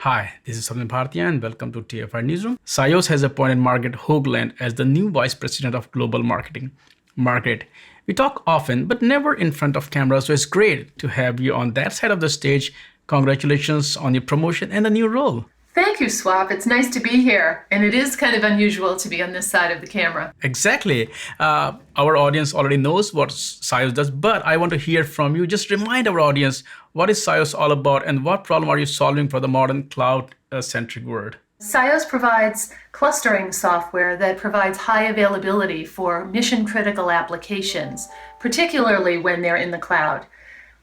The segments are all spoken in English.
Hi, this is Samir Bhartia and welcome to TFiR Newsroom. SIOS has appointed Margaret Hoagland as the new Vice President of Global Marketing. Margaret, we talk often, but never in front of camera, so it's great to have you on that side of the stage. Congratulations on your promotion and the new role. Thank you, Swap. It's nice to be here. And it is kind of unusual to be on this side of the camera. Exactly. Our audience already knows what SIOS does, but I want to hear from you. Just remind our audience, what is SIOS all about and what problem are you solving for the modern cloud-centric world? SIOS provides clustering software that provides high availability for mission-critical applications, particularly when they're in the cloud.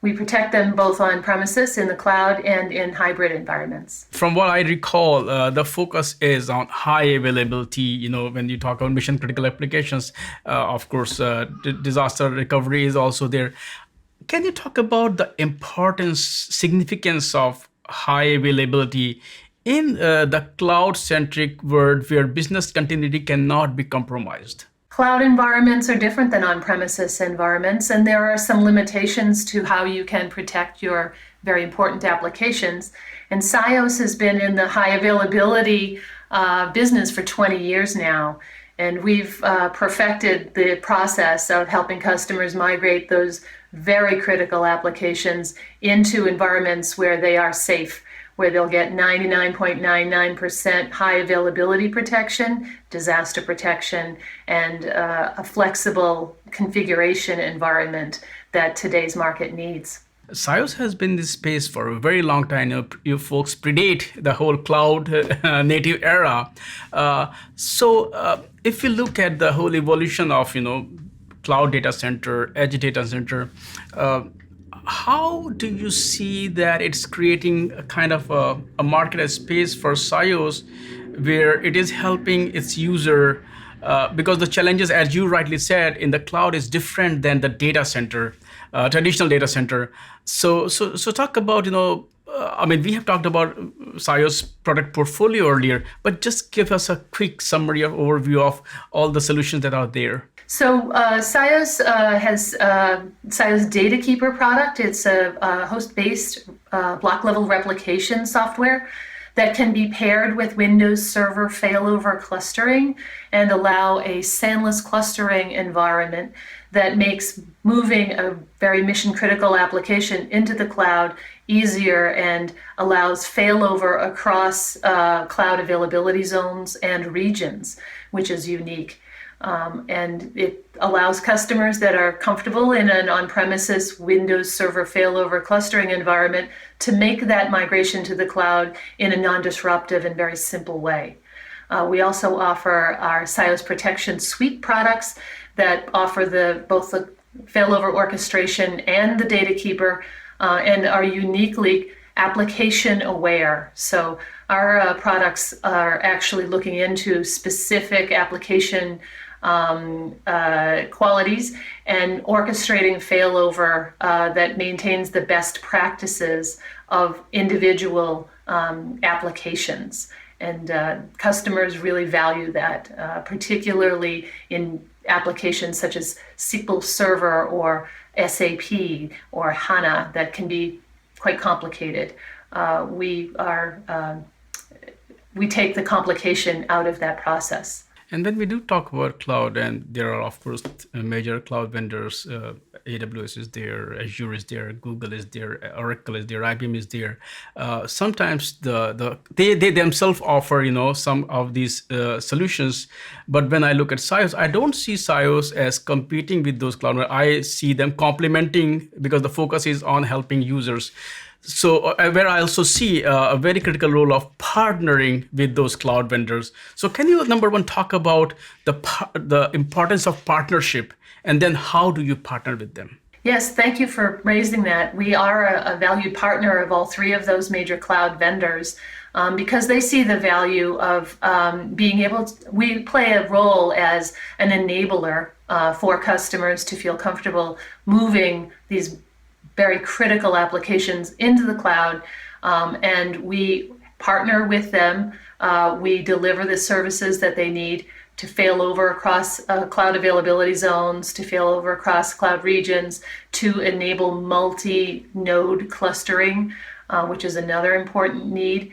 We protect them both on premises, in the cloud, and in hybrid environments. From what I recall, the focus is on high availability. You know, when you talk about mission critical applications, of course, disaster recovery is also there. Can you talk about the importance, significance of high availability in the cloud-centric world where business continuity cannot be compromised? Cloud environments are different than on-premises environments, and there are some limitations to how you can protect your very important applications. And SIOS has been in the high availability business for 20 years now, and we've perfected the process of helping customers migrate those very critical applications into environments where they are safe, where they'll get 99.99% high availability protection, disaster protection, and a flexible configuration environment that today's market needs. SIOS has been in this space for a very long time. You folks predate the whole cloud native era. So if you look at the whole evolution of, cloud data center, edge data center, how do you see that it's creating a kind of a market, a space for SIOS where it is helping its user because the challenges, as you rightly said, in the cloud is different than the data center, traditional data center. So talk about, we have talked about SIOS product portfolio earlier, but just give us a quick summary or overview of all the solutions that are there. So SIOS has SIOS Data Keeper product. It's a host-based block-level replication software that can be paired with Windows Server failover clustering and allow a SANless clustering environment that makes moving a very mission-critical application into the cloud easier and allows failover across cloud availability zones and regions, which is unique. And it allows customers that are comfortable in an on-premises Windows Server failover clustering environment to make that migration to the cloud in a non-disruptive and very simple way. We also offer our SIOS Protection Suite products that offer both the failover orchestration and the Data Keeper and are uniquely application aware. So our products are actually looking into specific application qualities and orchestrating failover that maintains the best practices of individual applications. And customers really value that, particularly in applications such as SQL Server or SAP or HANA that can be quite complicated. We take the complication out of that process. And when we do talk about cloud, and there are, of course, major cloud vendors, AWS is there, Azure is there, Google is there, Oracle is there, IBM is there. Sometimes they themselves offer, some of these solutions. But when I look at SIOS, I don't see SIOS as competing with those cloud. I see them complementing because the focus is on helping users. So where I also see a very critical role of partnering with those cloud vendors. So can you, number one, talk about the importance of partnership, and then how do you partner with them? Yes, thank you for raising that. We are a valued partner of all three of those major cloud vendors because they see the value of being able to, we play a role as an enabler for customers to feel comfortable moving these very critical applications into the cloud, and we partner with them. We deliver the services that they need to fail over across cloud availability zones, to fail over across cloud regions, to enable multi-node clustering, which is another important need.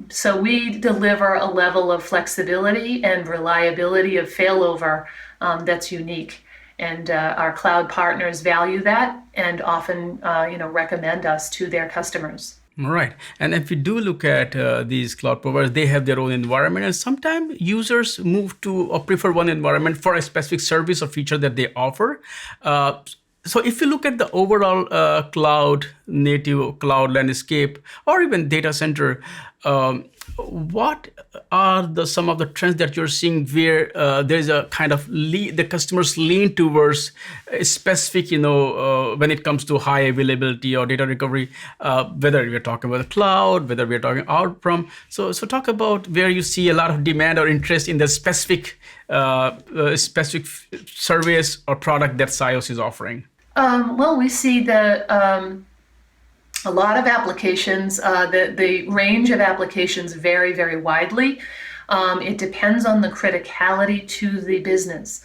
So we deliver a level of flexibility and reliability of failover that's unique. And our cloud partners value that and often recommend us to their customers. Right. And if we do look at these cloud providers, they have their own environment, and sometimes users move to or prefer one environment for a specific service or feature that they offer. So if you look at the overall cloud native cloud landscape or even data center, what are some of the trends that you're seeing where there's a kind of the customers lean towards a specific, when it comes to high availability or data recovery, whether we're talking about the cloud, whether we're talking out-prem. So talk about where you see a lot of demand or interest in the specific service or product that SIOS is offering. Well, we see that a lot of applications, the range of applications vary very widely. It depends on the criticality to the business.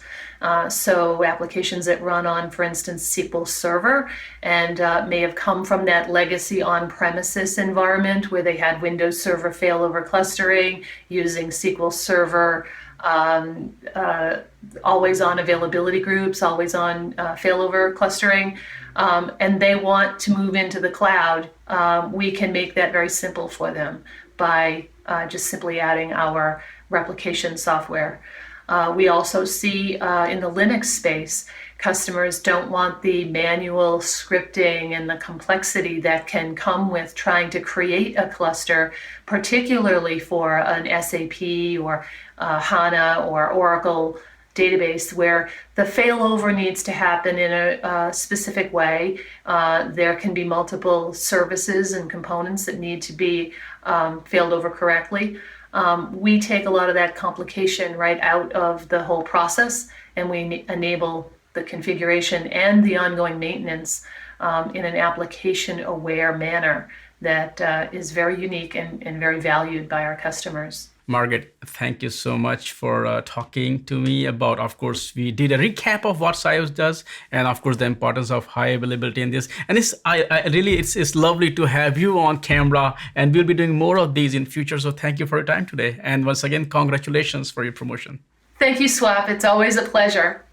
So applications that run on, for instance, SQL Server and may have come from that legacy on-premises environment where they had Windows Server failover clustering using SQL Server, always on availability groups, always on failover clustering, and they want to move into the cloud. We can make that very simple for them by just simply adding our replication software. We also see in the Linux space, customers don't want the manual scripting and the complexity that can come with trying to create a cluster, particularly for an SAP or HANA or Oracle database where the failover needs to happen in a specific way. There can be multiple services and components that need to be failed over correctly. We take a lot of that complication right out of the whole process, and we enable the configuration and the ongoing maintenance in an application-aware manner that is very unique and very valued by our customers. Margaret, thank you so much for talking to me about, of course, we did a recap of what SIOS does and, of course, the importance of high availability in this. And it's lovely to have you on camera, and we'll be doing more of these in future. So thank you for your time today. And once again, congratulations for your promotion. Thank you, Swap. It's always a pleasure.